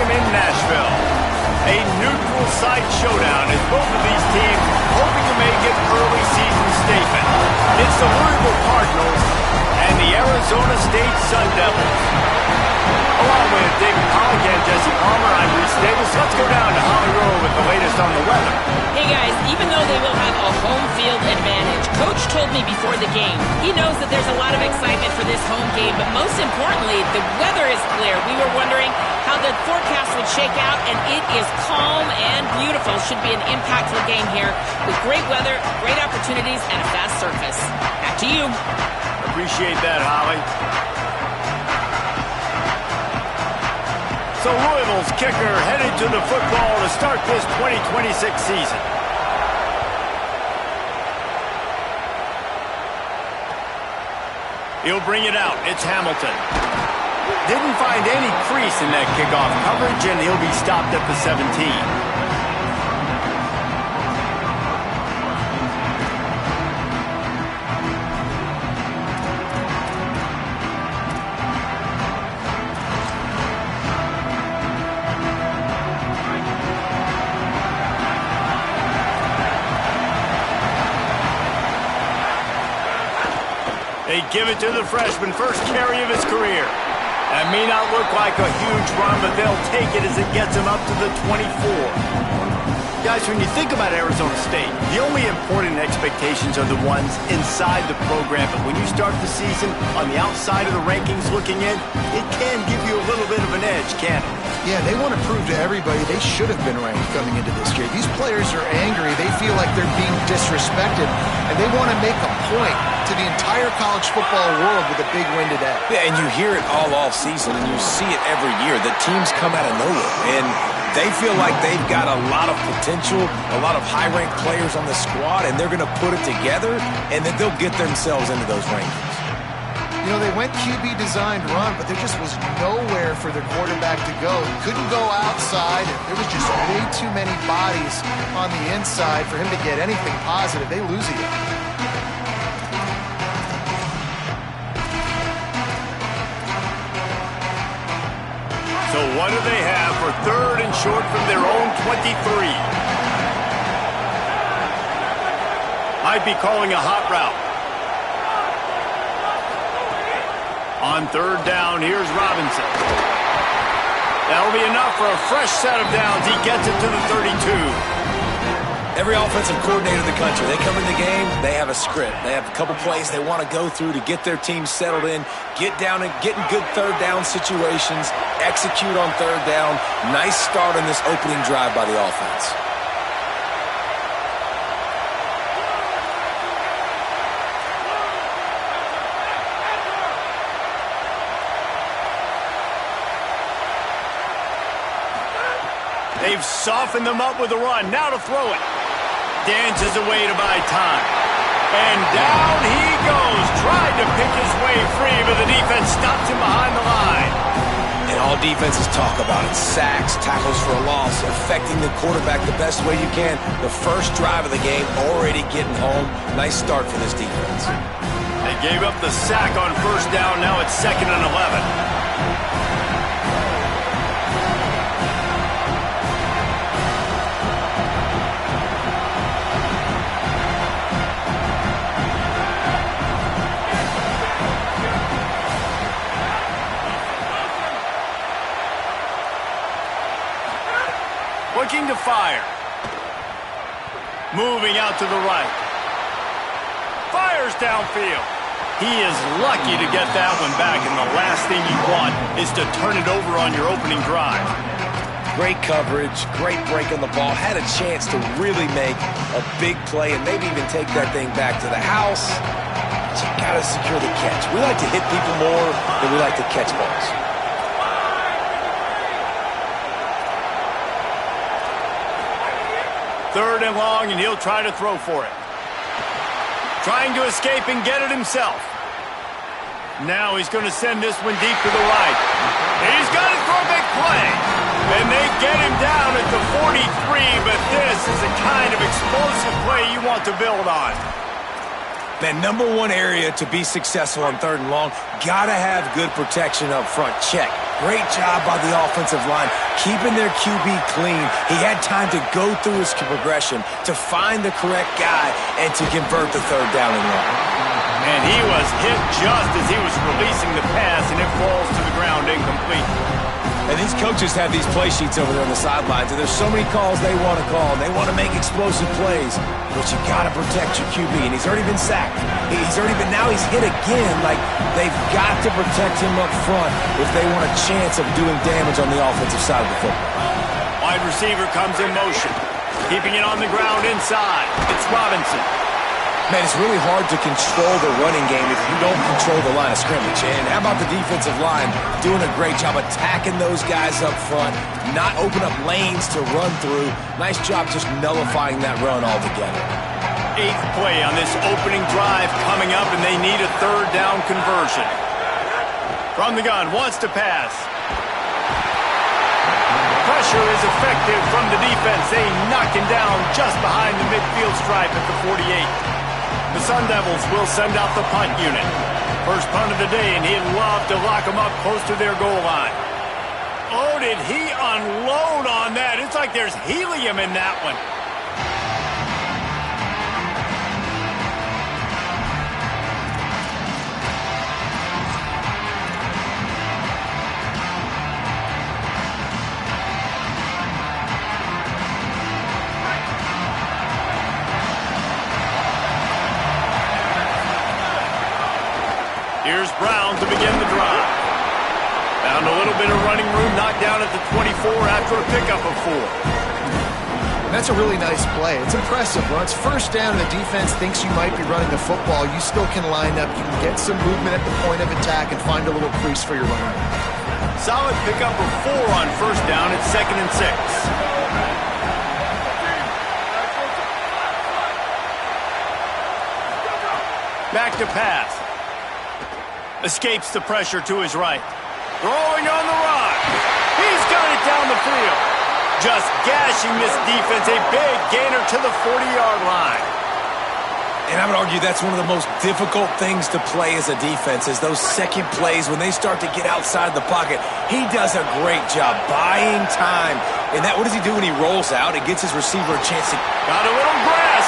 in Nashville. A neutral site showdown as both of these teams hoping to make an early season statement. It's the Louisville Cardinals and the Arizona State Sun Devils. Along with David Pollock and Jesse Palmer, I'm Reese Davis. Let's go down to Holly Rowe with the latest on the weather. Hey guys, even though they will have a home field advantage, Coach told me before the game, he knows that there's a lot of excitement for this home game, but most importantly, the weather is clear. We were wondering how the forecast would shake out, and it is calm and beautiful. Should be an impactful game here with great weather, great opportunities, and a fast surface. Back to you. Appreciate that, Holly. So Louisville's kicker headed to the football to start this 2026 season. He'll bring it out. It's Hamilton. Didn't find any crease in that kickoff coverage, and he'll be stopped at the 17. They give it to the freshman, first carry of his career. That may not look like a huge run, but they'll take it as it gets him up to the 24. Guys, when you think about Arizona State, the only important expectations are the ones inside the program. But when you start the season on the outside of the rankings looking in, it can give you a little bit of an edge, can't it? Yeah, they want to prove to everybody they should have been ranked coming into this year. These players are angry. They feel like they're being disrespected, and they want to make a point to the entire college football world with a big win today. Yeah, and you hear it all off season, and you see it every year. The teams come out of nowhere, and they feel like they've got a lot of potential, a lot of high-ranked players on the squad, and they're going to put it together, and then they'll get themselves into those rankings. You know, they went QB designed run, but there just was nowhere for their quarterback to go. He couldn't go outside. There was just way too many bodies on the inside for him to get anything positive. They lose again. So what do they have for third and short from their own 23? Might be calling a hot route. On third down, here's Robinson. That'll be enough for a fresh set of downs. He gets it to the 32. Every offensive coordinator in the country, they come in the game, they have a script. They have a couple plays they want to go through to get their team settled in, get down and get in good third down situations, execute on third down. Nice start on this opening drive by the offense. They've softened them up with a run. Now to throw it. Dances away to buy time. And down he goes. Tried to pick his way free, but the defense stops him behind the line. And all defenses talk about it. Sacks, tackles for a loss, affecting the quarterback the best way you can. The first drive of the game, already getting home. Nice start for this defense. They gave up the sack on first down. Now it's 2nd and 11. Looking to fire. Moving out to the right. Fires downfield. He is lucky to get that one back, and the last thing you want is to turn it over on your opening drive. Great coverage, great break on the ball. Had a chance to really make a big play and maybe even take that thing back to the house. But you got to secure the catch. We like to hit people more than we like to catch balls. Third and long, and he'll try to throw for it. Trying to escape and get it himself. Now he's going to send this one deep to the right. He's got it for a big play. And they get him down at the 43, but this is the kind of explosive play you want to build on. Man, #1 area to be successful on third and long, got to have good protection up front. Check. Great job by the offensive line, keeping their QB clean. He had time to go through his progression, to find the correct guy, and to convert the third down and run. And he was hit just as he was releasing the pass, and it falls to the ground incomplete. And these coaches have these play sheets over there on the sidelines, and there's so many calls they want to call, and they want to make explosive plays, but you got to protect your QB, and he's already been sacked. Now he's hit again. Like, they've got to protect him up front if they want a chance of doing damage on the offensive side of the football. Wide receiver comes in motion, keeping it on the ground inside. It's Robinson. Man, it's really hard to control the running game if you don't control the line of scrimmage. And how about the defensive line doing a great job attacking those guys up front, not open up lanes to run through. Nice job just nullifying that run altogether. 8th play on this opening drive coming up, and they need a third down conversion. From the gun, wants to pass. Pressure is effective from the defense. They knock him down just behind the midfield stripe at the 48. The Sun Devils will send out the punt unit. First punt of the day, and he'd love to lock them up close to their goal line. Oh, did he unload on that? It's like there's helium in that one. Here's Brown to begin the drive. Found a little bit of running room, knocked down at the 24 after a pickup of 4. That's a really nice play. It's impressive. When it's first down and the defense thinks you might be running the football, you still can line up. You can get some movement at the point of attack and find a little crease for your runner. Solid pickup of 4 on first down. It's 2nd and 6. Back to pass. Escapes the pressure to his right. Throwing on the run. He's got it down the field. Just gashing this defense. A big gainer to the 40-yard line. And I would argue that's one of the most difficult things to play as a defense is those second plays when they start to get outside the pocket. He does a great job buying time. And what does he do when he rolls out? It gets his receiver a chance to... Got a little grass.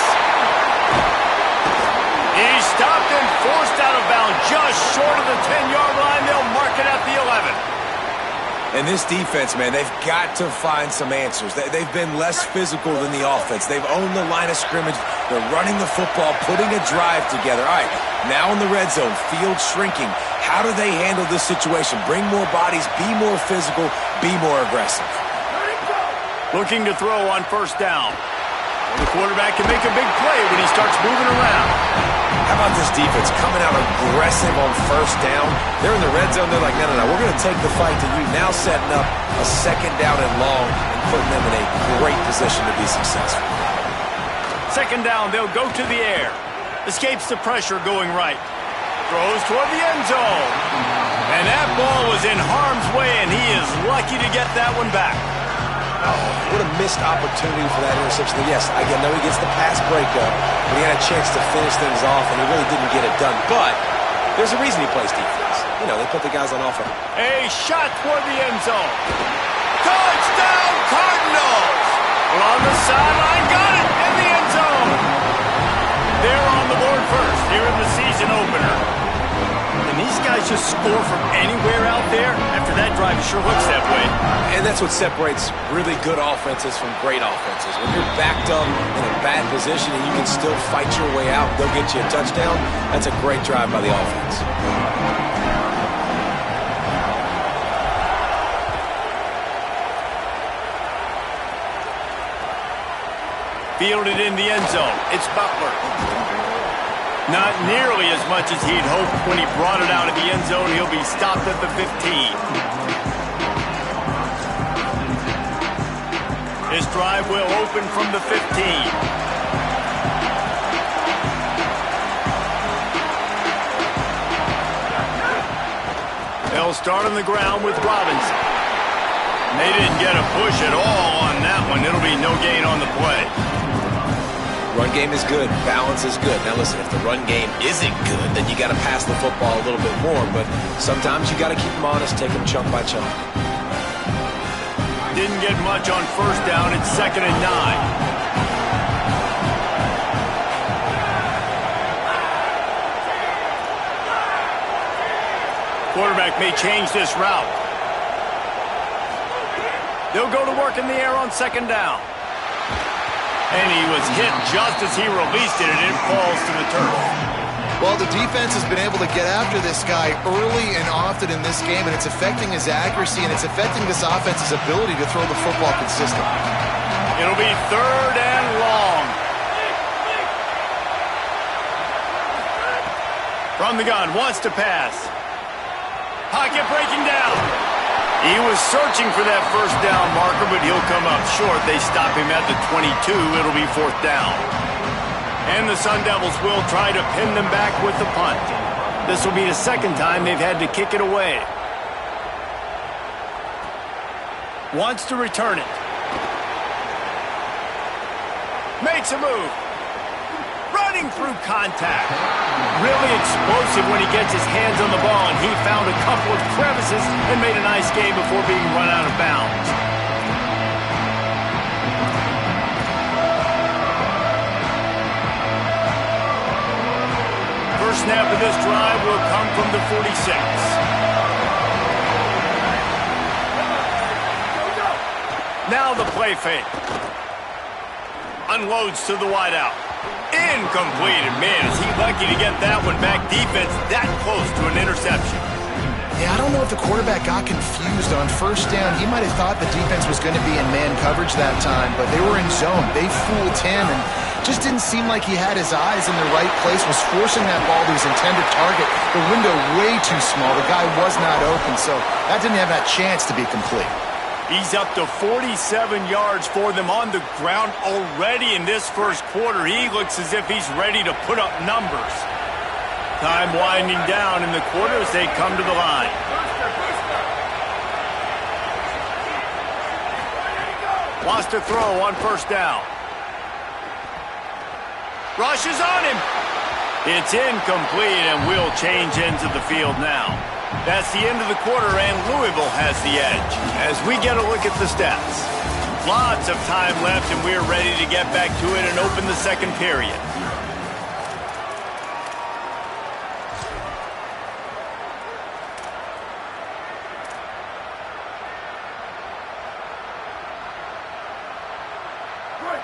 He's stopped and forced out of bounds just short of the 10-yard line. They'll mark it at the 11. And this defense, man, they've got to find some answers. They've been less physical than the offense. They've owned the line of scrimmage. They're running the football, putting a drive together. All right, now in the red zone, field shrinking. How do they handle this situation? Bring more bodies, be more physical, be more aggressive. Looking to throw on first down. The quarterback can make a big play when he starts moving around. How about this defense coming out aggressive on first down? They're in the red zone. They're like, no, we're going to take the fight to you. Now setting up a second down and long and putting them in a great position to be successful. Second down, they'll go to the air. Escapes the pressure going right. Throws toward the end zone. And that ball was in harm's way, and he is lucky to get that one back. Oh, what a missed opportunity for that interception. Yes, I know he gets the pass breakup, but he had a chance to finish things off, and he really didn't get it done. But there's a reason he plays defense. You know, they put the guys on offense. A shot toward the end zone. Touchdown, Cardinals! Well, on the sideline, got it in the end zone. They're on the board first here in the season opener. And these guys just score from anywhere out there. After that drive, it sure looks that way. And that's what separates really good offenses from great offenses. When you're backed up in a bad position and you can still fight your way out and go get you a touchdown, that's a great drive by the offense. Fielded in the end zone. It's Butler. Not nearly as much as he'd hoped when he brought it out of the end zone. He'll be stopped at the 15. His drive will open from the 15. They'll start on the ground with Robinson. They didn't get a push at all on that one. It'll be no gain on the play. Run game is good. Balance is good. Now listen, if the run game isn't good, then you got to pass the football a little bit more. But sometimes you got to keep them honest, take them chunk by chunk. Didn't get much on first down. It's 2nd and 9. Quarterback may change this route. They'll go to work in the air on 2nd down. And he was hit just as he released it, and it falls to the turf. Well, the defense has been able to get after this guy early and often in this game, and it's affecting his accuracy, and it's affecting this offense's ability to throw the football consistently. It'll be 3rd and long. From the gun, wants to pass. Pocket breaking down. He was searching for that first down marker, but he'll come up short. They stop him at the 22. It'll be 4th down. And the Sun Devils will try to pin them back with the punt. This will be the 2nd time they've had to kick it away. Wants to return it. Makes a move. Running through contact. Really explosive when he gets his hands on the ball, and he found a couple of crevices and made a nice game before being run out of bounds. First snap of this drive will come from the 46. Now the play fake. Unloads to the wideout. Incomplete, and man, is he lucky to get that one back. Defense that close to an interception. Yeah, I don't know if the quarterback got confused on first down. He might have thought the defense was going to be in man coverage that time, but they were in zone. They fooled him, and just didn't seem like he had his eyes in the right place, was forcing that ball to his intended target. The window way too small. The guy was not open, so that didn't have that chance to be complete. He's up to 47 yards for them on the ground already in this first quarter. He looks as if he's ready to put up numbers. Time winding down in the quarter as they come to the line. Wants to throw on first down. Rushes on him. It's incomplete, and we'll change ends of the field now. That's the end of the quarter, and Louisville has the edge. As we get a look at the stats, lots of time left, and we're ready to get back to it and open the 2nd period.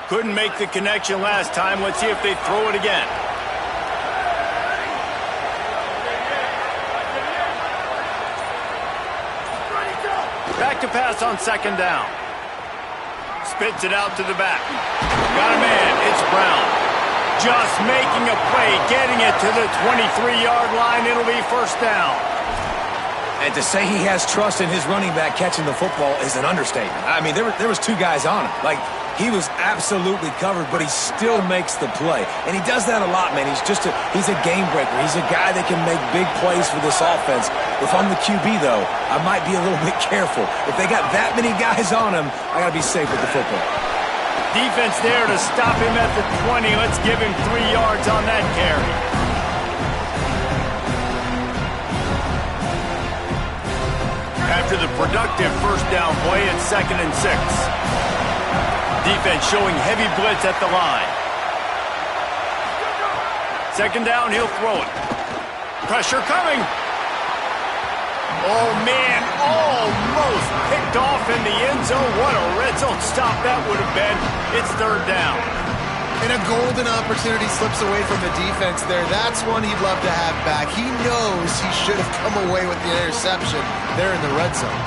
Couldn't make the connection last time. Let's see if they throw it again. Back to pass on 2nd down. Spits it out to the back. Got a man. It's Brown. Just making a play, getting it to the 23-yard line. It'll be 1st down. And to say he has trust in his running back catching the football is an understatement. I mean, there was 2 guys on him. Like, he was absolutely covered, but he still makes the play. And he does that a lot, man. He's a game breaker. He's a guy that can make big plays for this offense. If I'm the QB, though, I might be a little bit careful. If they got that many guys on him, I got to be safe with the football. Defense there to stop him at the 20. Let's give him 3 yards on that carry. After the productive first down play, it's 2nd and 6. Defense showing heavy blitz at the line. 2nd down, he'll throw it. Pressure coming. Oh, man, almost picked off in the end zone. What a red zone stop that would have been. It's 3rd down. And a golden opportunity slips away from the defense there. That's one he'd love to have back. He knows he should have come away with the interception there in the red zone.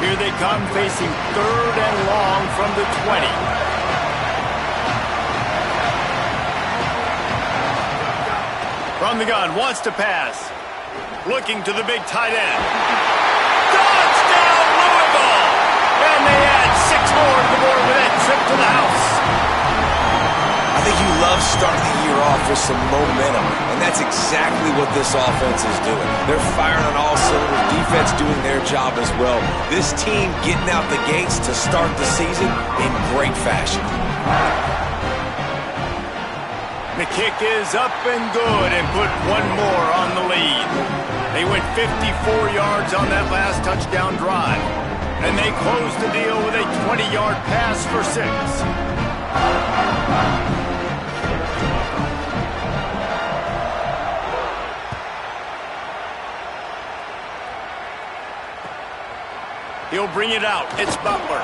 Here they come, facing 3rd and long from the 20. From the gun, wants to pass. Looking to the big tight end. Touchdown, Louisville! And they add 6 more to the board with that trip to the house. I think you love starting the year off with some momentum, and that's exactly what this offense is doing. They're firing on all cylinders, defense doing their job as well. This team getting out the gates to start the season in great fashion. The kick is up and good and put one more on the lead. They went 54 yards on that last touchdown drive, and they closed the deal with a 20-yard pass for 6. He'll bring it out. It's Butler.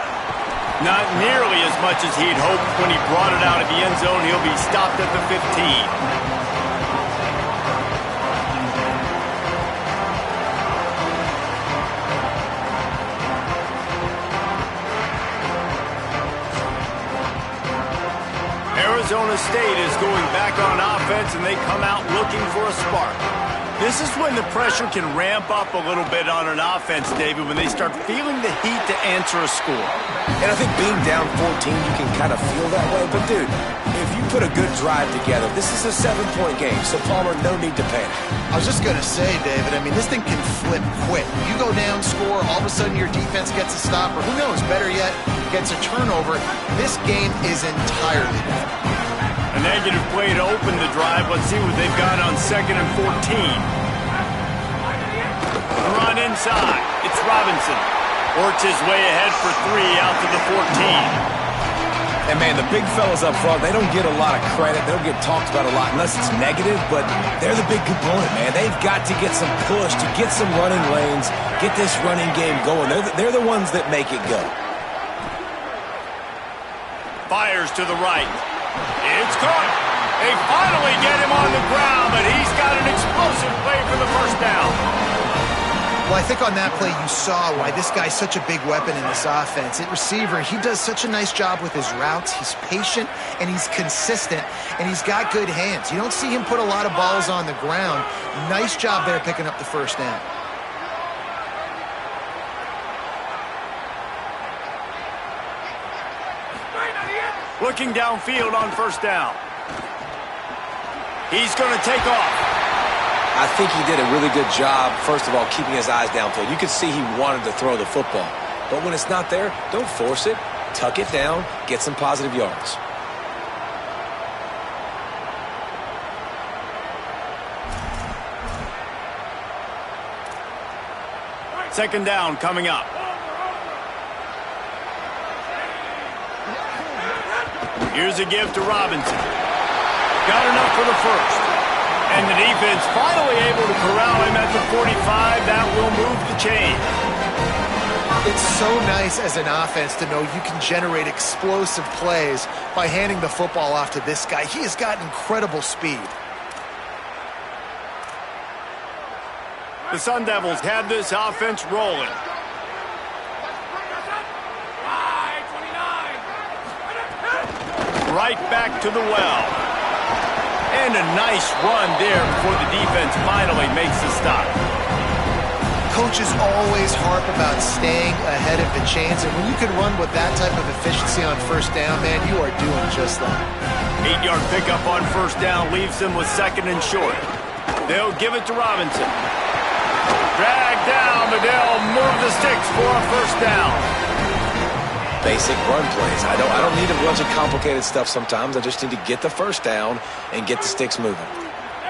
Not nearly as much as he'd hoped when he brought it out of the end zone. He'll be stopped at the 15. Arizona State is going back on offense, and they come out looking for a spark. This is when the pressure can ramp up a little bit on an offense, David, when they start feeling the heat to answer a score. And I think being down 14, you can kind of feel that way. But, dude, if you put a good drive together, this is a 7-point game, so, Palmer, no need to panic. I was just going to say, David, I mean, this thing can flip quick. You go down, score, all of a sudden your defense gets a stop, or who knows, better yet, gets a turnover. This game is entirely different. A negative play to open the drive. Let's see what they've got on 2nd and 14. Run inside. It's Robinson. Works his way ahead for 3 out to the 14. And, man, the big fellas up front, they don't get a lot of credit. They don't get talked about a lot unless it's negative, but they're the big component, man. They've got to get some push, to get some running lanes, get this running game going. They're the ones that make it go. Fires to the right. It's caught. They finally get him on the ground, but he's got an explosive play for the first down. Well, I think on that play you saw why this guy's such a big weapon in this offense. At receiver, he does such a nice job with his routes. He's patient, and he's consistent, and he's got good hands. You don't see him put a lot of balls on the ground. Nice job there picking up the first down. Looking downfield on first down. He's going to take off. I think he did a really good job, first of all, keeping his eyes downfield. You could see he wanted to throw the football. But when it's not there, don't force it. Tuck it down. Get some positive yards. Second down coming up. Here's a give to Robinson. Got enough for the first. And the defense finally able to corral him at the 45. That will move the chain. It's so nice as an offense to know you can generate explosive plays by handing the football off to this guy. He has got incredible speed. The Sun Devils had this offense rolling. Right back to the well. And a nice run there before the defense finally makes the stop. Coaches always harp about staying ahead of the chains, and when you can run with that type of efficiency on first down, man, you are doing just that. 8-yard pickup on first down leaves them with 2nd and short. They'll give it to Robinson. Drag down, but they'll move the sticks for a first down. Basic run plays. I don't need a bunch of complicated stuff sometimes. I just need to get the first down and get the sticks moving.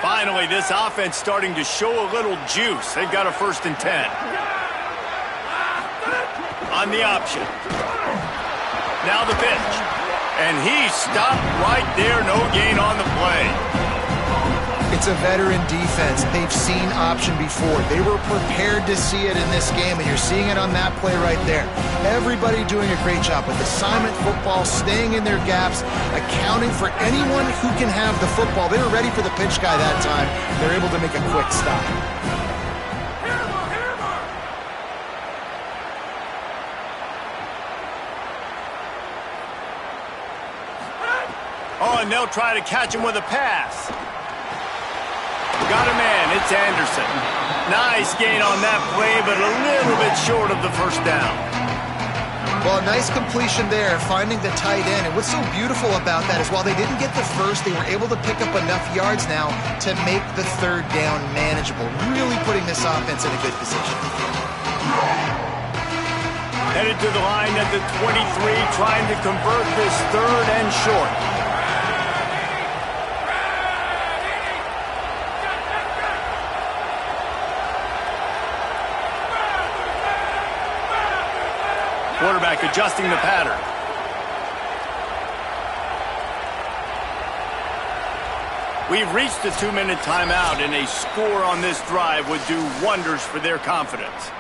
Finally, this offense starting to show a little juice. They've got a 1st and 10. On the option. Now the pitch. And he stopped right there. No gain on the play. It's a veteran defense. They've seen option before. They were prepared to see it in this game, and you're seeing it on that play right there. Everybody doing a great job with assignment football, staying in their gaps, accounting for anyone who can have the football. They were ready for the pitch guy that time. They're able to make a quick stop. Oh, and they'll try to catch him with a pass. Got a man. It's Anderson. Nice gain on that play, but a little bit short of the first down. Well, a nice completion there, finding the tight end. And what's so beautiful about that is while they didn't get the first, they were able to pick up enough yards now to make the third down manageable, really putting this offense in a good position. Headed to the line at the 23, trying to convert this third and short. Quarterback adjusting the pattern. We've reached the 2-minute timeout, and a score on this drive would do wonders for their confidence.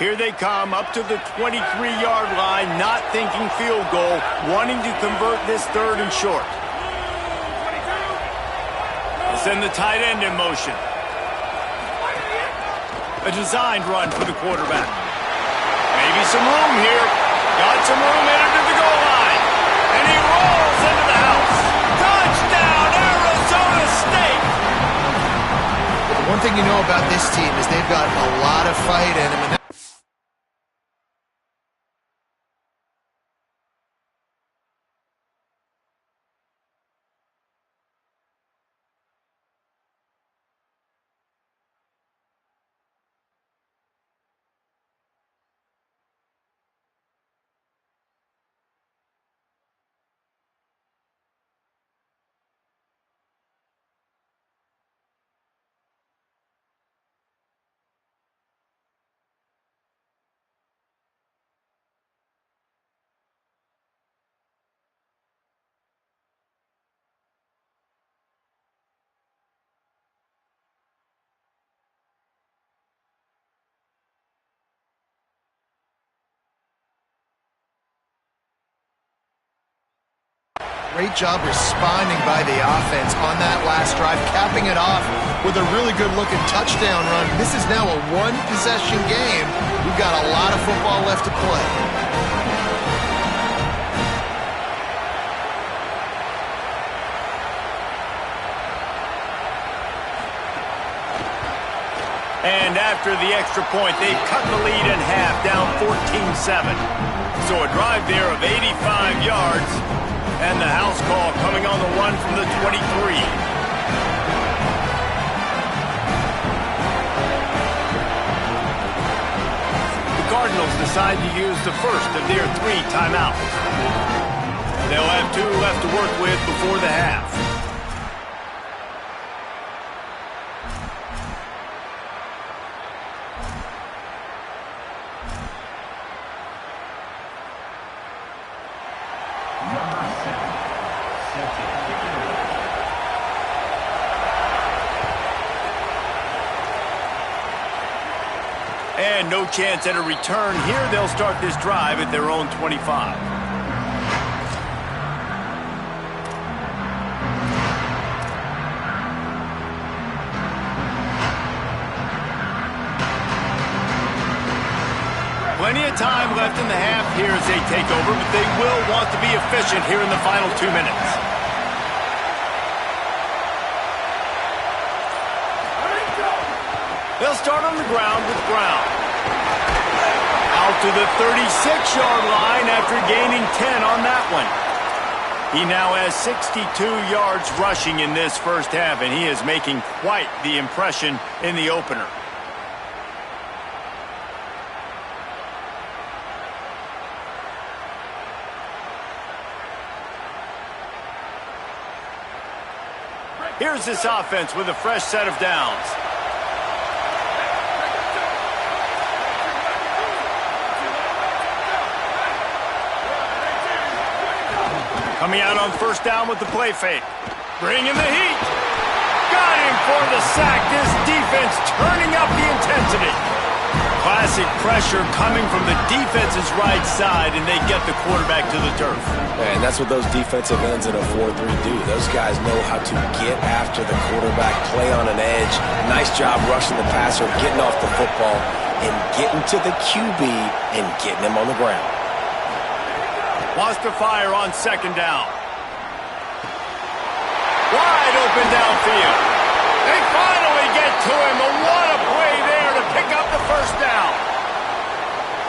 Here they come up to the 23-yard line, not thinking field goal, wanting to convert this third and short. They send the tight end in motion. A designed run for the quarterback. Maybe some room here. Got some room headed to the goal line. And he rolls into the house. Touchdown, Arizona State! The one thing you know about this team is they've got a lot of fight in them. Great job responding by the offense on that last drive, capping it off with a really good-looking touchdown run. This is now a one-possession game. We've got a lot of football left to play. And after the extra point, they've cut the lead in half, down 14-7. So a drive there of 85 yards. And the house call coming on the run from the 23. The Cardinals decide to use the first of their 3 timeouts. They'll have 2 left to work with before the half. And no chance at a return here. They'll start this drive at their own 25. Plenty of time left in the half here as they take over, but they will want to be efficient here in the final 2 minutes. They'll start on the ground with Brown. Out to the 36-yard line after gaining 10 on that one. He now has 62 yards rushing in this first half, and he is making quite the impression in the opener. Here's this offense with a fresh set of downs. Coming out on first down with the play fake. Bringing the heat. Got him for the sack. This defense turning up the intensity. Classic pressure coming from the defense's right side, and they get the quarterback to the turf. And that's what those defensive ends in a 4-3 do. Those guys know how to get after the quarterback, play on an edge. Nice job rushing the passer, getting off the football, and getting to the QB and getting him on the ground. Wants to fire on second down. Wide open downfield. They finally get to him. What a play there to pick up the first down.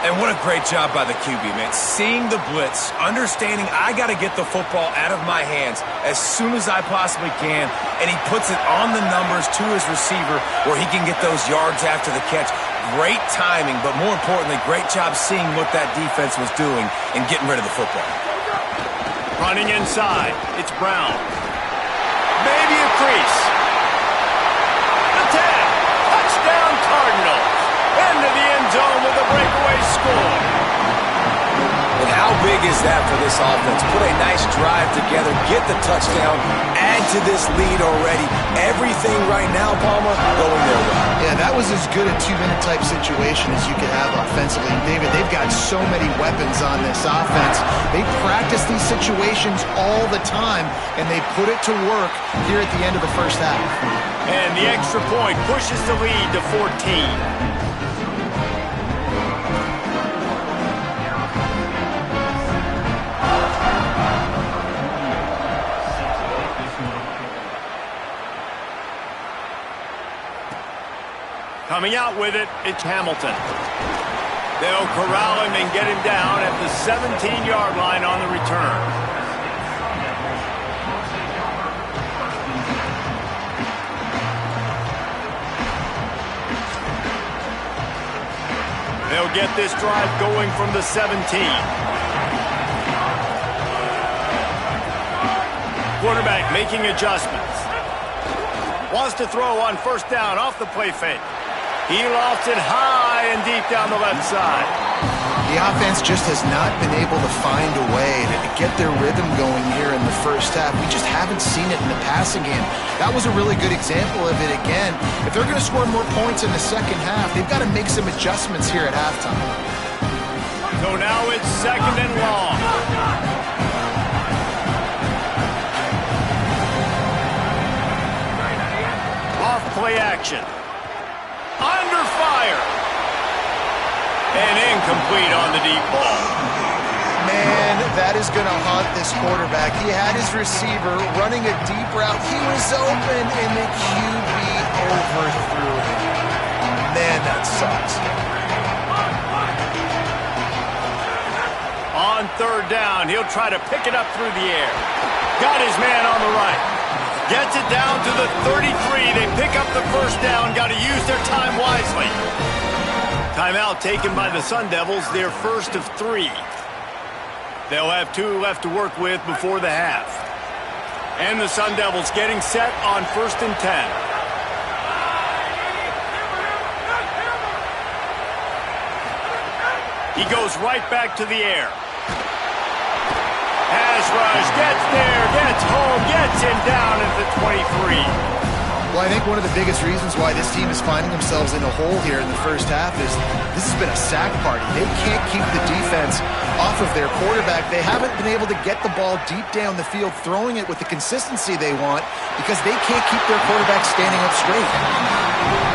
And what a great job by the QB, man. Seeing the blitz, understanding I got to get the football out of my hands as soon as I possibly can, and he puts it on the numbers to his receiver where he can get those yards after the catch. Great timing, but more importantly, great job seeing what that defense was doing and getting rid of the football. Running inside, it's Brown. Maybe a crease. Attack! Touchdown Cardinals! Into the end zone with a breakaway score. And how big is that for this offense? Put a nice drive together, get the touchdown, add to this lead already. Everything right now, Palmer, going their way. Yeah, that was as good a two-minute type situation as you could have offensively. And David, they've got so many weapons on this offense. They practice these situations all the time, and they put it to work here at the end of the first half. And the extra point pushes the lead to 14. Coming out with it, it's Hamilton. They'll corral him and get him down at the 17-yard line on the return. They'll get this drive going from the 17. Quarterback making adjustments. Wants to throw on first down off the play fake. He lofts it high and deep down the left side. The offense just has not been able to find a way to get their rhythm going here in the first half. We just haven't seen it in the passing game. That was a really good example of it again. If they're going to score more points in the second half, they've got to make some adjustments here at halftime. So now it's second and long. Off play action. Under fire. And incomplete on the deep ball. Man, that is going to haunt this quarterback. He had his receiver running a deep route. He was open, and the QB overthrew him. Man, that sucks. On third down, he'll try to pick it up through the air. Got his man on the right. Gets it down to the 33. They pick up the first down. Got to use their time wisely. Timeout taken by the Sun Devils, their first of 3. They'll have 2 left to work with before the half. And the Sun Devils getting set on first and 10. He goes right back to the air. Pass rush, gets there, gets home, gets him down at the 23. Well, I think one of the biggest reasons why this team is finding themselves in a hole here in the first half is this has been a sack party. They can't keep the defense off of their quarterback. They haven't been able to get the ball deep down the field, throwing it with the consistency they want because they can't keep their quarterback standing up straight.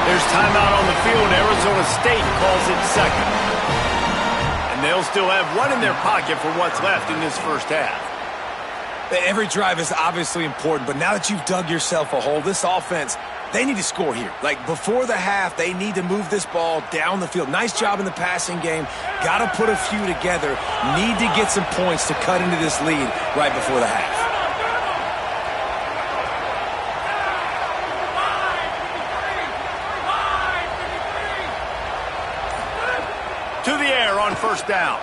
There's timeout on the field. Arizona State calls it second. And they'll still have one in their pocket for what's left in this first half. Every drive is obviously important, but now that you've dug yourself a hole, this offense, they need to score here. Like, before the half, they need to move this ball down the field. Nice job in the passing game. Got to put a few together. Need to get some points to cut into this lead right before the half. To the air on first down.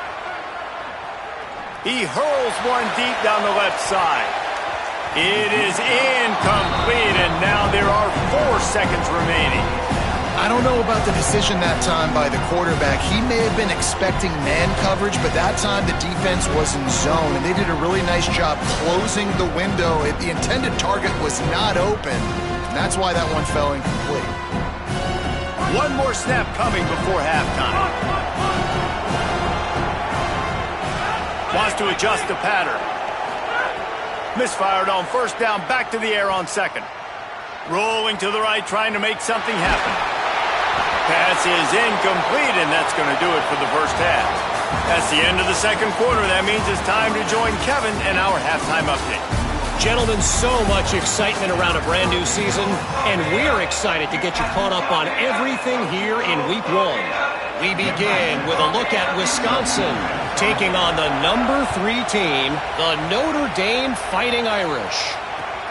He hurls one deep down the left side. It is incomplete, and now there are 4 seconds remaining. I don't know about the decision that time by the quarterback. He may have been expecting man coverage, but that time the defense was in zone, and they did a really nice job closing the window. The intended target was not open, and that's why that one fell incomplete. One more snap coming before halftime. Wants to adjust the pattern. Misfired on first down, back to the air on second. Rolling to the right, trying to make something happen. Pass is incomplete, and that's going to do it for the first half. That's the end of the second quarter. That means it's time to join Kevin in our halftime update. Gentlemen, so much excitement around a brand new season, and we're excited to get you caught up on everything here in Week 1. We begin with a look at Wisconsin taking on the number 3 team, the Notre Dame Fighting Irish.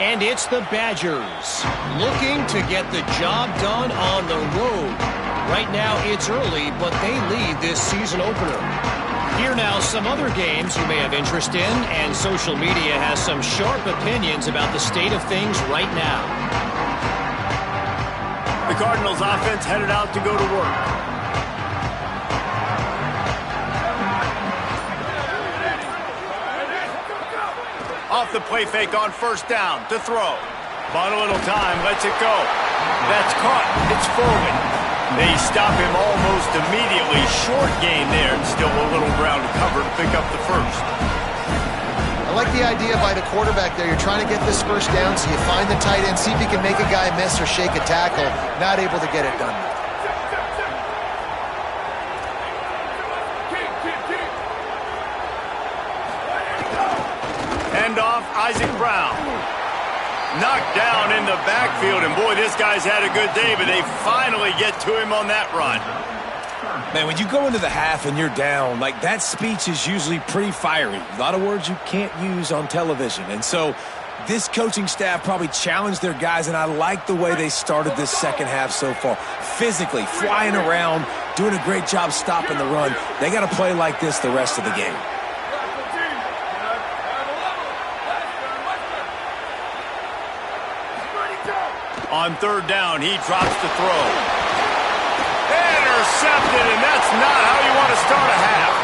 And it's the Badgers looking to get the job done on the road. Right now it's early, but they lead this season opener. Here now some other games you may have interest in, and social media has some sharp opinions about the state of things right now. The Cardinals offense headed out to go to work. Off the play fake on first down to throw. Bought a little time, lets it go. That's caught. It's forward. They stop him almost immediately. Short gain there, and still a little ground to cover to pick up the first. I like the idea by the quarterback there. You're trying to get this first down, so you find the tight end, see if you can make a guy miss or shake a tackle. Not able to get it done. Hand off, Isaac Brown. Knocked down in the backfield, and boy, this guy's had a good day, but they finally get to him on that run. Man, when you go into the half and you're down, like that speech is usually pretty fiery. A lot of words you can't use on television. And so this coaching staff probably challenged their guys, and I like the way they started this second half so far. Physically, flying around, doing a great job stopping the run. They got to play like this the rest of the game. On third down, he drops the throw. Intercepted, and that's not how you want to start a half.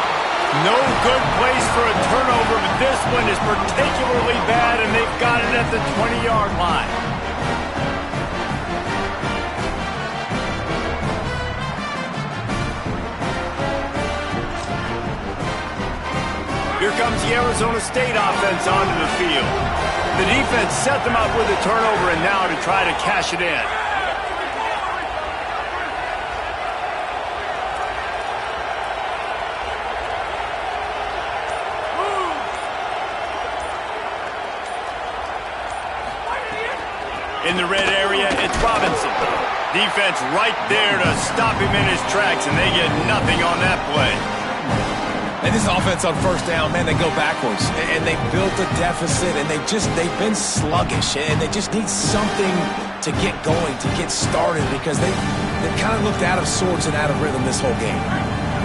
No good place for a turnover, but this one is particularly bad, and they've got it at the 20-yard line. Here comes the Arizona State offense onto the field. The defense set them up with a turnover, and now to try to cash it in. In the red area, it's Robinson. Defense right there to stop him in his tracks, and they get nothing on that play. And this offense on first down, man, they go backwards. And they built a deficit, and they've been sluggish. And they just need something to get going, to get started, because they kind of looked out of sorts and out of rhythm this whole game.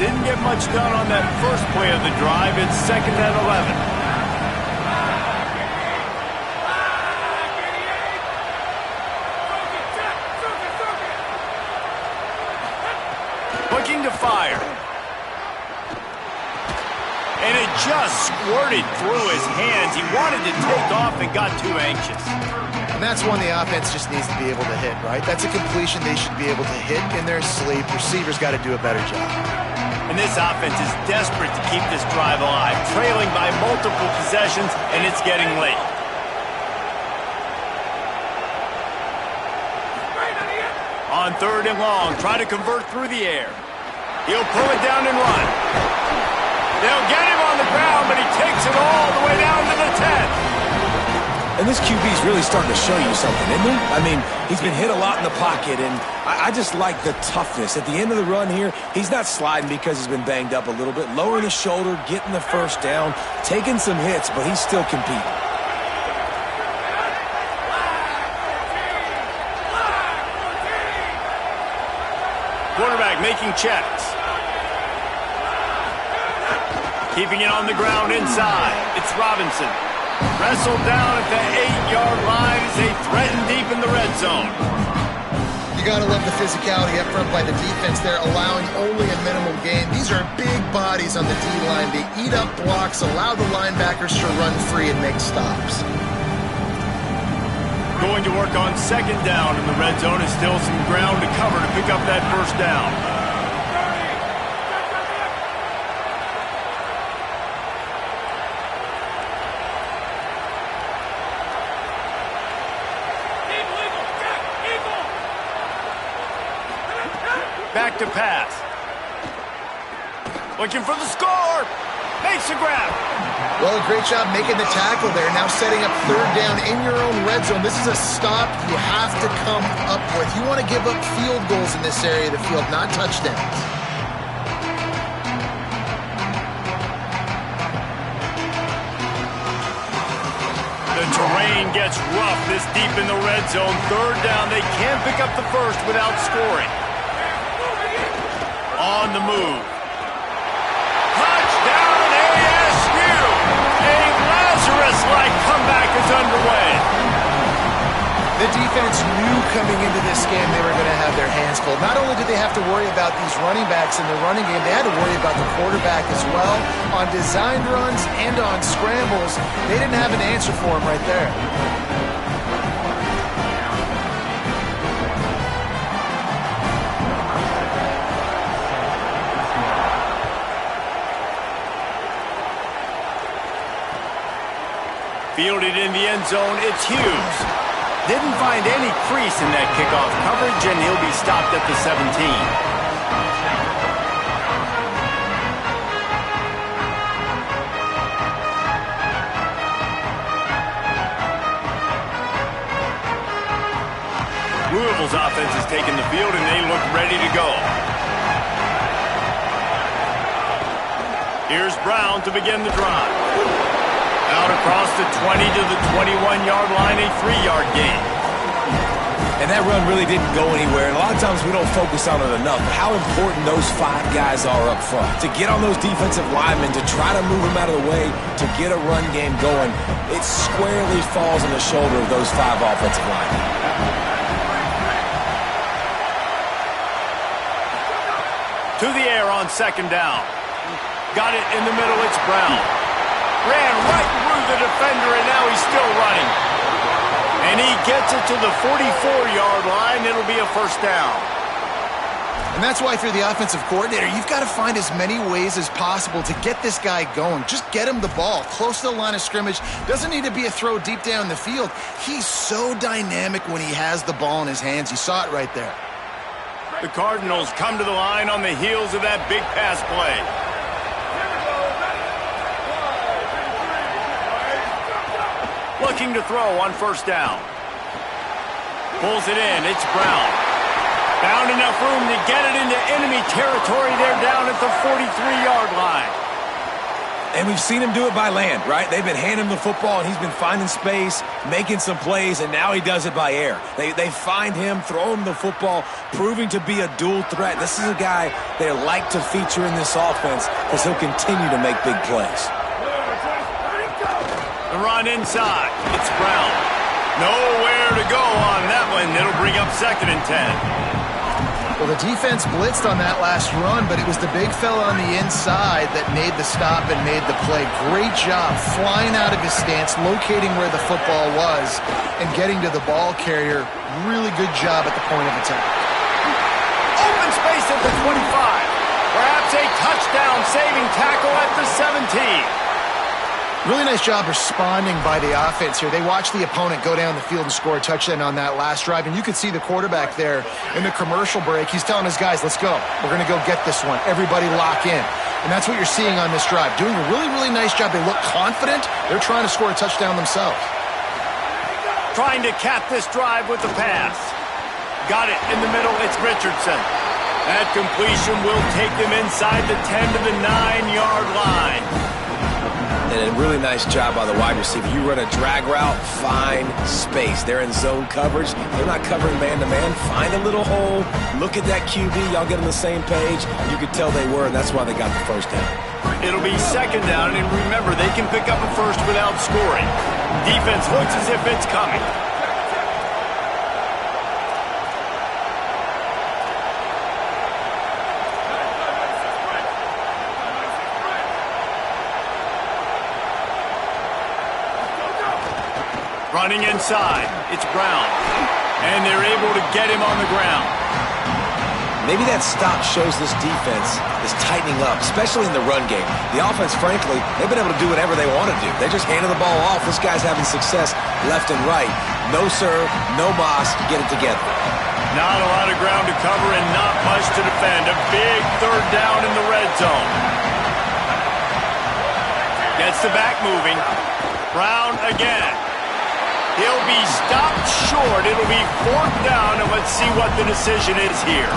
Didn't get much done on that first play of the drive. It's 2nd and 11. Looking to fire. And it just squirted through his hands. He wanted to take off and got too anxious. And that's one the offense just needs to be able to hit, right? That's a completion they should be able to hit in their sleep. Receivers got to do a better job. And this offense is desperate to keep this drive alive, trailing by multiple possessions, and it's getting late. On third and long, try to convert through the air. He'll pull it down and run. They'll get him on the ground, but he takes it all the way down to the 10. And this QB's really starting to show you something, isn't he? I mean, he's been hit a lot in the pocket, and I just like the toughness. At the end of the run here, he's not sliding because he's been banged up a little bit. Lowering the shoulder, getting the first down, taking some hits, but he's still competing. Quarterback making checks. Keeping it on the ground inside. It's Robinson. Wrestled down at the 8-yard line as they threaten deep in the red zone. You got to love the physicality up front by the defense there, allowing only a minimum gain. These are big bodies on the D-line. They eat up blocks, allow the linebackers to run free and make stops. Going to work on second down in the red zone. Is still some ground to cover to pick up that first down. Back to pass. Looking for the score. Makes the grab. Well, great job making the tackle there. Now setting up third down in your own red zone. This is a stop you have to come up with. You want to give up field goals in this area of the field, not touchdowns. The terrain gets rough this deep in the red zone. Third down, they can't pick up the first without scoring. On the move. Touchdown ASU! A Lazarus-like comeback is underway. The defense knew coming into this game they were going to have their hands full. Not only did they have to worry about these running backs in the running game, they had to worry about the quarterback as well. On designed runs and on scrambles, they didn't have an answer for him right there. Fielded in the end zone, it's Hughes. Didn't find any crease in that kickoff coverage, and he'll be stopped at the 17. Louisville's offense has taken the field, and they look ready to go. Here's Brown to begin the drive. Out across the 20 to the 21-yard line, a 3-yard gain. And that run really didn't go anywhere. And a lot of times we don't focus on it enough. But how important those 5 guys are up front. To get on those defensive linemen, to try to move them out of the way, to get a run game going, it squarely falls on the shoulder of those 5 offensive linemen. To the air on second down. Got it in the middle, it's Brown. Ran right through the defender, and now he's still running. And he gets it to the 44-yard line. It'll be a first down. And that's why if you're the offensive coordinator, you've got to find as many ways as possible to get this guy going. Just get him the ball close to the line of scrimmage. Doesn't need to be a throw deep down the field. He's so dynamic when he has the ball in his hands. You saw it right there. The Cardinals come to the line on the heels of that big pass play. Looking to throw on first down. Pulls it in. It's Brown. Found enough room to get it into enemy territory. They're down at the 43-yard line. And we've seen him do it by land, right? They've been handing him the football, and he's been finding space, making some plays, and now he does it by air. They find him, throw him the football, proving to be a dual threat. This is a guy they like to feature in this offense because he'll continue to make big plays. The run inside. It's Brown. Nowhere to go on that one. It'll bring up second and 10. Well, the defense blitzed on that last run, but it was the big fella on the inside that made the stop and made the play. Great job flying out of his stance, locating where the football was, and getting to the ball carrier. Really good job at the point of attack. Open space at the 25. Perhaps a touchdown-saving tackle at the 17. Really nice job responding by the offense here. They watched the opponent go down the field and score a touchdown on that last drive, and you could see the quarterback there in the commercial break. He's telling his guys, let's go. We're going to go get this one. Everybody lock in. And that's what you're seeing on this drive. Doing a really, really nice job. They look confident. They're trying to score a touchdown themselves. Trying to cap this drive with the pass. Got it in the middle. It's Richardson. That completion will take them inside the 10 to the 9-yard line. And a really nice job by the wide receiver. You run a drag route, find space. They're in zone coverage. They're not covering man-to-man. Find a little hole. Look at that QB. Y'all get on the same page. You could tell they were, and that's why they got the first down. It'll be second down, and remember, they can pick up a first without scoring. Defense looks as if it's coming. Running inside, it's Brown. And they're able to get him on the ground. Maybe that stop shows this defense is tightening up, especially in the run game. The offense, frankly, they've been able to do whatever they want to do. They just handed the ball off. This guy's having success left and right. No serve, no moss, get it together. Not a lot of ground to cover and not much to defend. A big third down in the red zone. Gets the back moving. Brown again. He'll be stopped short. It'll be fourth down, and let's see what the decision is here.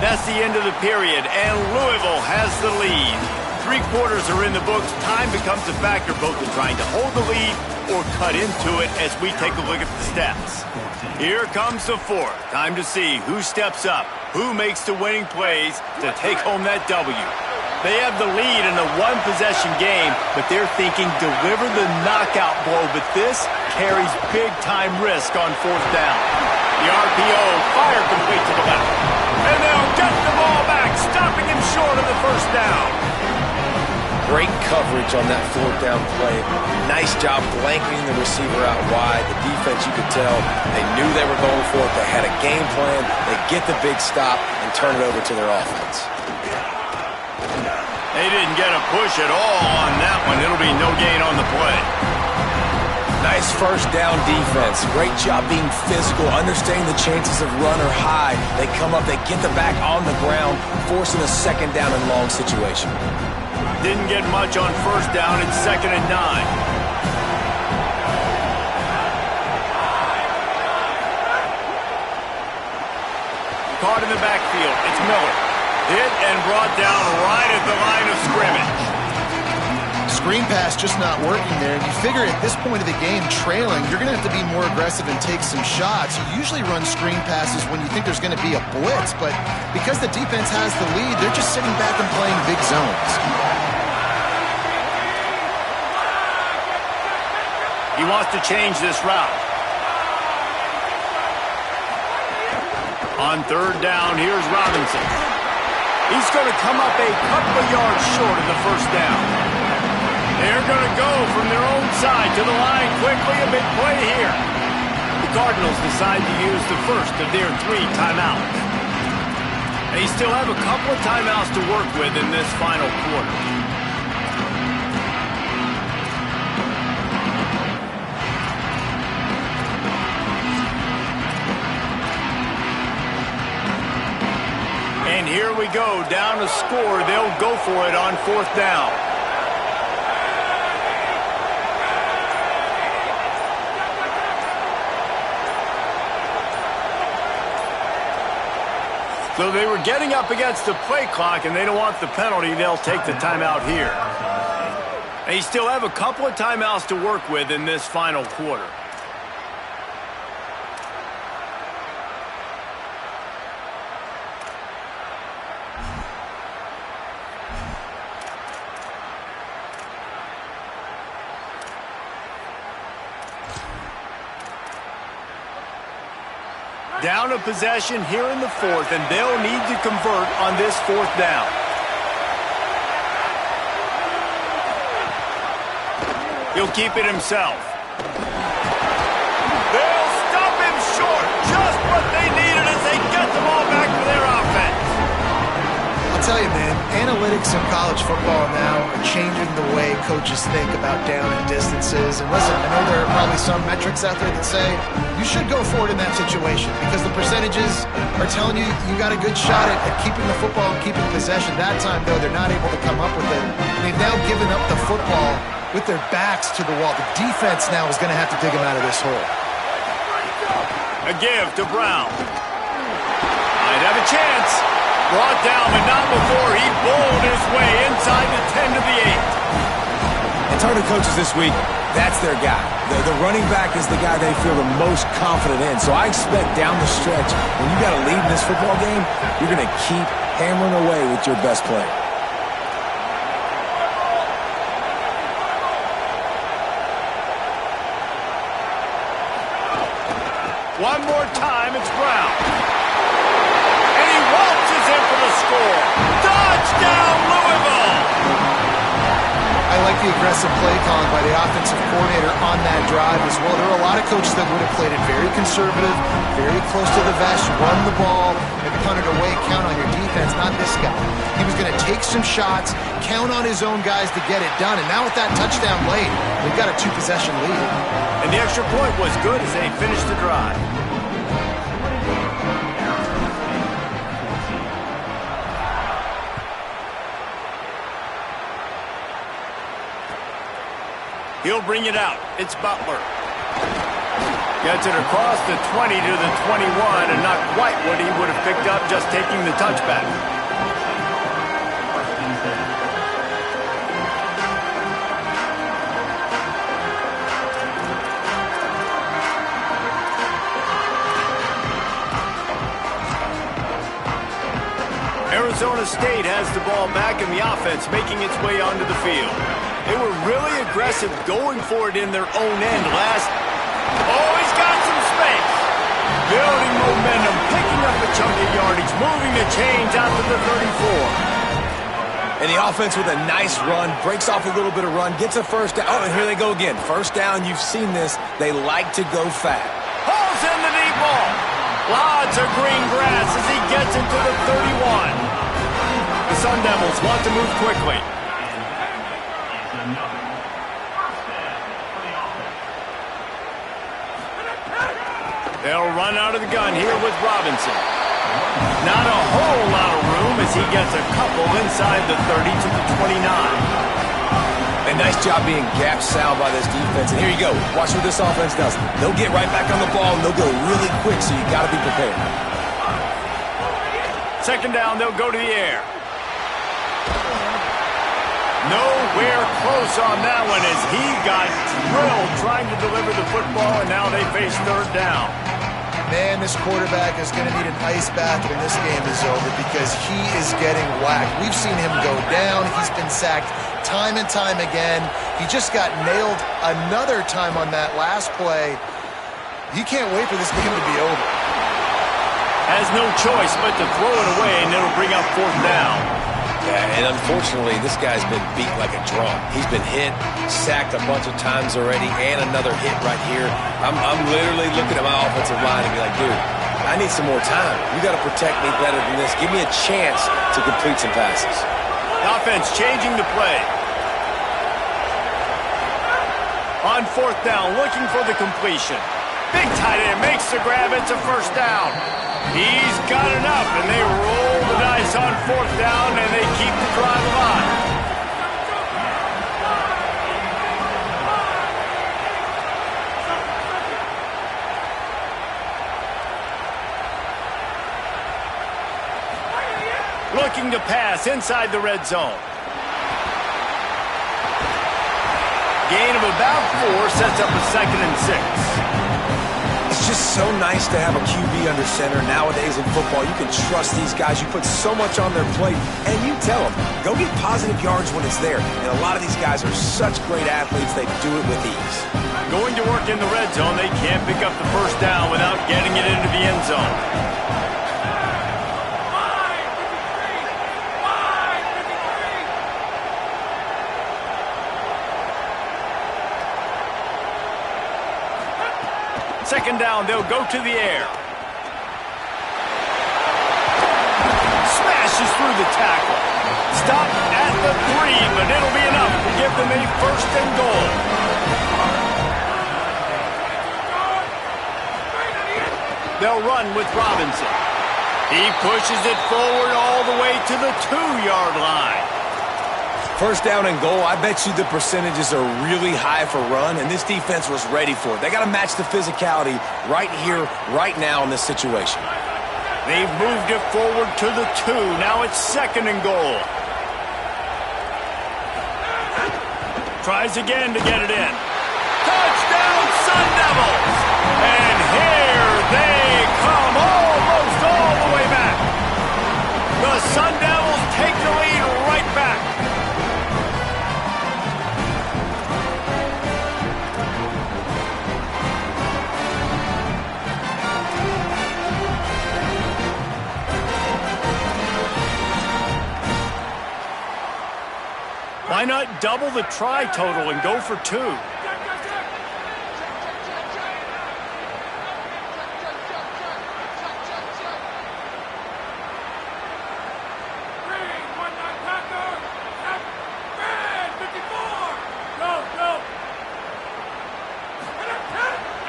That's the end of the period, and Louisville has the lead. 3 quarters are in the books. Time becomes a factor both in trying to hold the lead or cut into it as we take a look at the stats. Here comes the fourth. Time to see who steps up, who makes the winning plays to take home that W. They have the lead in a one-possession game, but they're thinking deliver the knockout blow, but this carries big-time risk on fourth down. The RPO, fire complete to the left. And they'll get the ball back, stopping him short of the first down. Great coverage on that fourth down play. Nice job blanketing the receiver out wide. The defense, you could tell, they knew they were going for it. They had a game plan. They get the big stop and turn it over to their offense. They didn't get a push at all on that one. It'll be no gain on the play. Nice first down defense. Great job being physical, understanding the chances of run or high. They come up, they get the back on the ground, forcing a second down and long situation. Didn't get much on first down. It's 2nd and 9. Caught in the backfield. It's Miller. Hit and brought down right at the line of scrimmage. Screen pass just not working there. You figure at this point of the game, trailing, you're going to have to be more aggressive and take some shots. You usually run screen passes when you think there's going to be a blitz, but because the defense has the lead, they're just sitting back and playing big zones. He wants to change this route. On third down, here's Robinson. He's going to come up a couple of yards short of the first down. They're going to go from their own side to the line quickly. A big play here. The Cardinals decide to use the first of their 3 timeouts. They still have a couple of timeouts to work with in this final quarter. And here we go, down to score. They'll go for it on fourth down. So they were getting up against the play clock, and they don't want the penalty. They'll take the timeout here. They still have a couple of timeouts to work with in this final quarter. Down a possession here in the fourth, and they'll need to convert on this fourth down. He'll keep it himself. They'll stop him short. Just what they needed as they get the ball back for their offense. I'll tell you, man, analytics in college football now are changing the way coaches think about down and distances. And listen, I know there are probably some metrics out there that say you should go for it in that situation because the percentages are telling you you got a good shot at keeping the football and keeping possession. That time, though, they're not able to come up with it. They've now given up the football with their backs to the wall. The defense now is going to have to dig them out of this hole. A give to Brown. Might have a chance. Brought down, but not before he bowled his way inside the 10 to the 8. And target coaches this week, that's their guy. The running back is the guy they feel the most confident in. So I expect down the stretch, when you got a lead in this football game, you're going to keep hammering away with your best player. One more time, it's Brown. And he waltzes in for the aggressive play calling by the offensive coordinator on that drive as well. There were a lot of coaches that would have played it very conservative, very close to the vest, run the ball, and punted away, count on your defense, not this guy. He was going to take some shots, count on his own guys to get it done, and now with that touchdown late, they've got a 2-possession lead. And the extra point was good as they finished the drive. He'll bring it out. It's Butler. Gets it across the 20 to the 21, and not quite what he would have picked up just taking the touchback. Arizona State has the ball back in the offense, making its way onto the field. They were really aggressive going for it in their own end last. Oh, he's got some space. Building momentum, picking up a chunk of yardage, moving the chains out to the 34. And the offense with a nice run, breaks off a little bit of run, gets a first down. Oh, and here they go again. First down, you've seen this. They like to go fat. Hauls in the deep ball. Lots of green grass as he gets into the 31. The Sun Devils want to move quickly. They'll run out of the gun here with Robinson. Not a whole lot of room as he gets a couple inside the 30 to the 29. A nice job being gap sound by this defense. And here you go. Watch what this offense does. They'll get right back on the ball, and they'll go really quick, so you got to be prepared. Second down, they'll go to the air. Nowhere close on that one as he got drilled trying to deliver the football, and now they face third down. Man, this quarterback is going to need an ice bath when this game is over because he is getting whacked. We've seen him go down. He's been sacked time and time again. He just got nailed another time on that last play. He can't wait for this game to be over. Has no choice but to throw it away, and it'll bring up fourth down. Yeah, and unfortunately, this guy's been beat like a drum. He's been hit, sacked a bunch of times already, and another hit right here. I'm literally looking at my offensive line and be like, dude, I need some more time. You got to protect me better than this. Give me a chance to complete some passes. Offense changing the play. On fourth down, looking for the completion. Big tight end makes the grab. It's a first down. He's got enough, and they roll the dice on fourth down, and they keep the drive alive. Looking to pass inside the red zone. Gain of about 4 sets up a 2nd and 6. It's just so nice to have a QB under center. Nowadays in football, you can trust these guys. You put so much on their plate, and you tell them, go get positive yards when it's there. And a lot of these guys are such great athletes, they do it with ease. Going to work in the red zone, they can't pick up the first down without getting it into the end zone. Second down, they'll go to the air. Smashes through the tackle. Stopped at the 3, but it'll be enough to give them a first and goal. They'll run with Robinson. He pushes it forward all the way to the 2-yard line. First down and goal, I bet you the percentages are really high for run, and this defense was ready for it. They got to match the physicality right here, right now in this situation. They've moved it forward to the 2. Now it's 2nd and goal. Tries again to get it in. Touchdown, Sun Devils! And here they come almost all the way back. The Sun Devils take the lead right back. Why not double the try total and go for 2?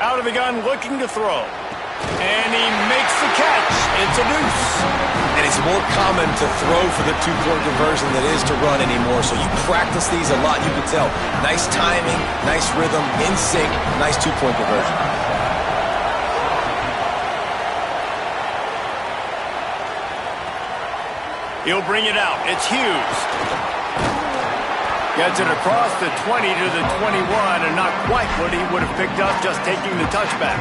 Out of the gun, looking to throw. And he makes the catch. It's a deuce. And it's more common to throw for the two-point conversion than it is to run anymore. So you practice these a lot, you can tell. Nice timing, nice rhythm, in sync, nice two-point conversion. He'll bring it out. It's Hughes. Gets it across the 20 to the 21, and not quite what he would have picked up just taking the touchback.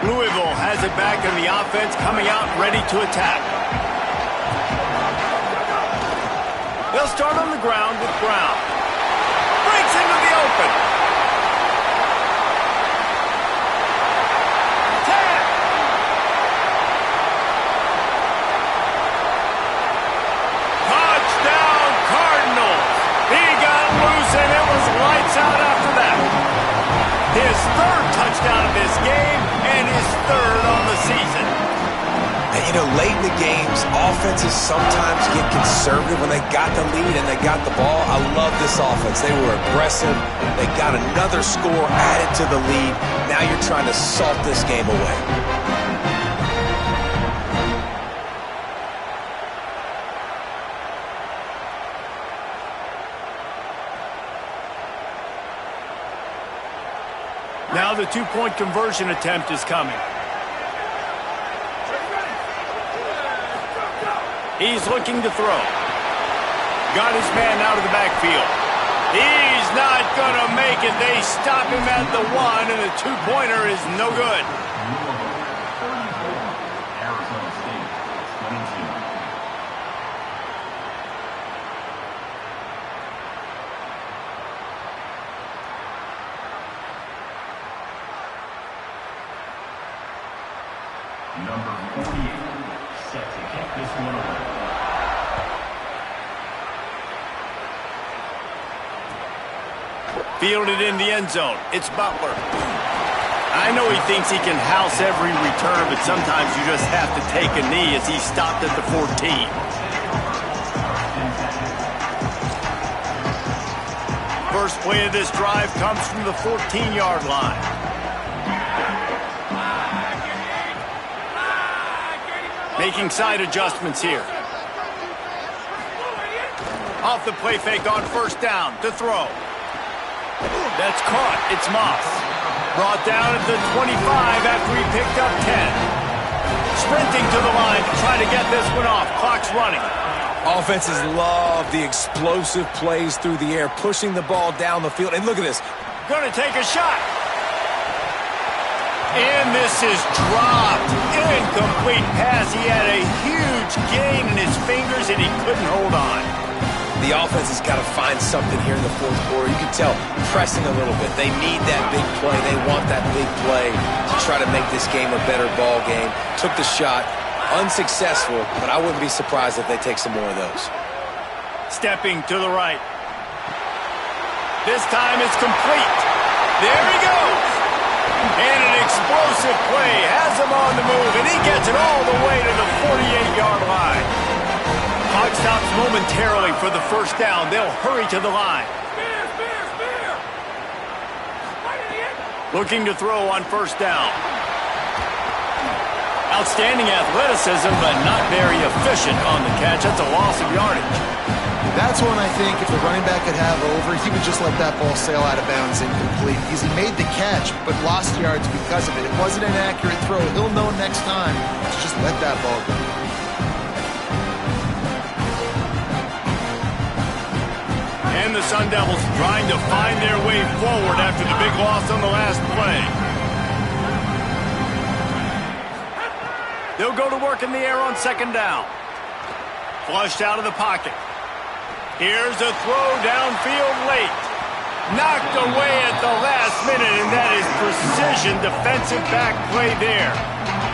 Louisville has it back in the offense, coming out ready to attack. They'll start on the ground with Brown. Breaks into the open. Tap! Touchdown, Cardinals! He got loose and it was lights out after that. His third touchdown of this game and his third on the season. And, you know, late in the games, offenses sometimes get conservative when they got the lead and they got the ball. I love this offense. They were aggressive. They got another score added to the lead. Now you're trying to salt this game away. Now the two-point conversion attempt is coming. He's looking to throw. Got his man out of the backfield. He's not going to make it. They stop him at the 1, and the two-pointer is no good. Arizona State, 22. Number 48, set to kick this one away. Fielded in the end zone. It's Butler. I know he thinks he can house every return, but sometimes you just have to take a knee as he stopped at the 14. First play of this drive comes from the 14-yard line. Making side adjustments here. Off the play fake on first down to throw. That's caught. It's Moss. Brought down at the 25 after he picked up 10. Sprinting to the line to try to get this one off. Clock's running. Offenses love the explosive plays through the air, pushing the ball down the field. And look at this. Going to take a shot. And this is dropped. Incomplete pass. He had a huge gain in his fingers, and he couldn't hold on. The offense has got to find something here in the fourth quarter. You can tell pressing a little bit. They need that big play. They want that big play to try to make this game a better ball game. Took the shot. Unsuccessful, but I wouldn't be surprised if they take some more of those. Stepping to the right. This time it's complete. There he goes. And an explosive play has him on the move, and he gets it all the way to the 48-yard line. Clock stops momentarily for the first down. They'll hurry to the line. Looking to throw on first down. Outstanding athleticism, but not very efficient on the catch. That's a loss of yardage. That's one I think if the running back could have over, he would just let that ball sail out of bounds incomplete because he made the catch but lost yards because of it. It wasn't an accurate throw. He'll know next time to just let that ball go. And the Sun Devils trying to find their way forward after the big loss on the last play. He'll go to work in the air on second down. Flushed out of the pocket. Here's a throw downfield late. Knocked away at the last minute, and that is precision defensive back play there.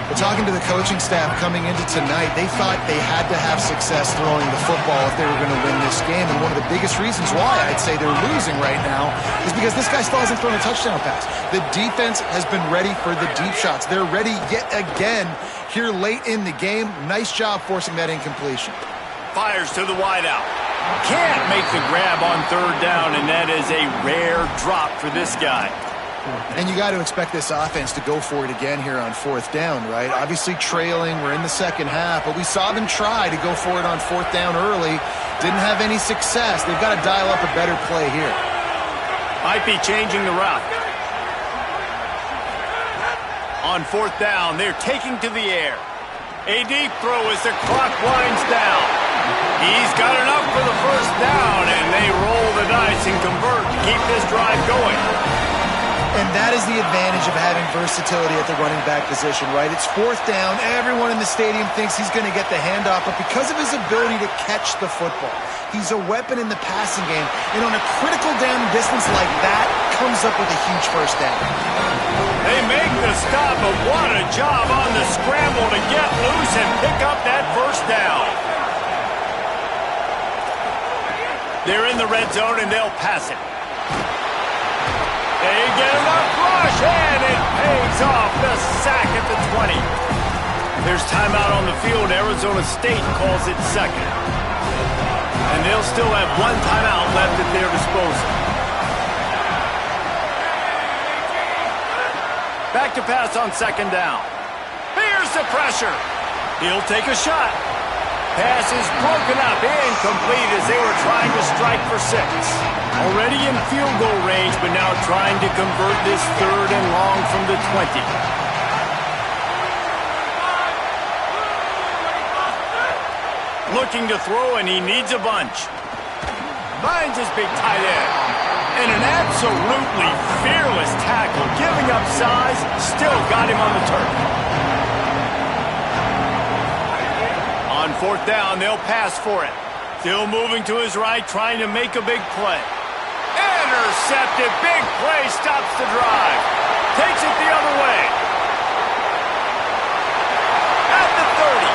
But talking to the coaching staff coming into tonight, they thought they had to have success throwing the football if they were going to win this game. And one of the biggest reasons why I'd say they're losing right now is because this guy still hasn't thrown a touchdown pass. The defense has been ready for the deep shots. They're ready yet again here late in the game. Nice job forcing that incompletion. Fires to the wideout. Can't make the grab on third down, and that is a rare drop for this guy. And you got to expect this offense to go for it again here on fourth down, right? Obviously trailing, we're in the second half, but we saw them try to go for it on fourth down early. Didn't have any success. They've got to dial up a better play here. Might be changing the route. On fourth down, they're taking to the air. A deep throw as the clock winds down. He's got enough for the first down, and they roll the dice and convert to keep this drive going. And that is the advantage of having versatility at the running back position, right? It's fourth down. Everyone in the stadium thinks he's going to get the handoff, but because of his ability to catch the football, he's a weapon in the passing game. And on a critical down distance like that, comes up with a huge first down. They make the stop, but what a job on the scramble to get loose and pick up that first down. They're in the red zone, and they'll pass it. They get enough rush, and it pays off. The sack at the 20. There's timeout on the field. Arizona State calls it second. And they'll still have one timeout left at their disposal. Back to pass on second down. Here's the pressure. He'll take a shot. Pass is broken up, incomplete as they were trying to strike for 6. Already in field goal range, but now trying to convert this third and long from the 20. Looking to throw, and he needs a bunch. Finds his big tight end. And an absolutely fearless tackle, giving up size, still got him on the turf. On fourth down, they'll pass for it. Still moving to his right, trying to make a big play. Intercepted. Big play stops the drive. Takes it the other way. At the 30.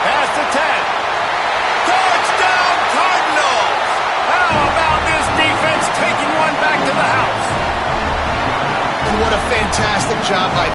Past the 10. Touchdown Cardinals! How about this defense taking one back to the house? And what a fantastic job by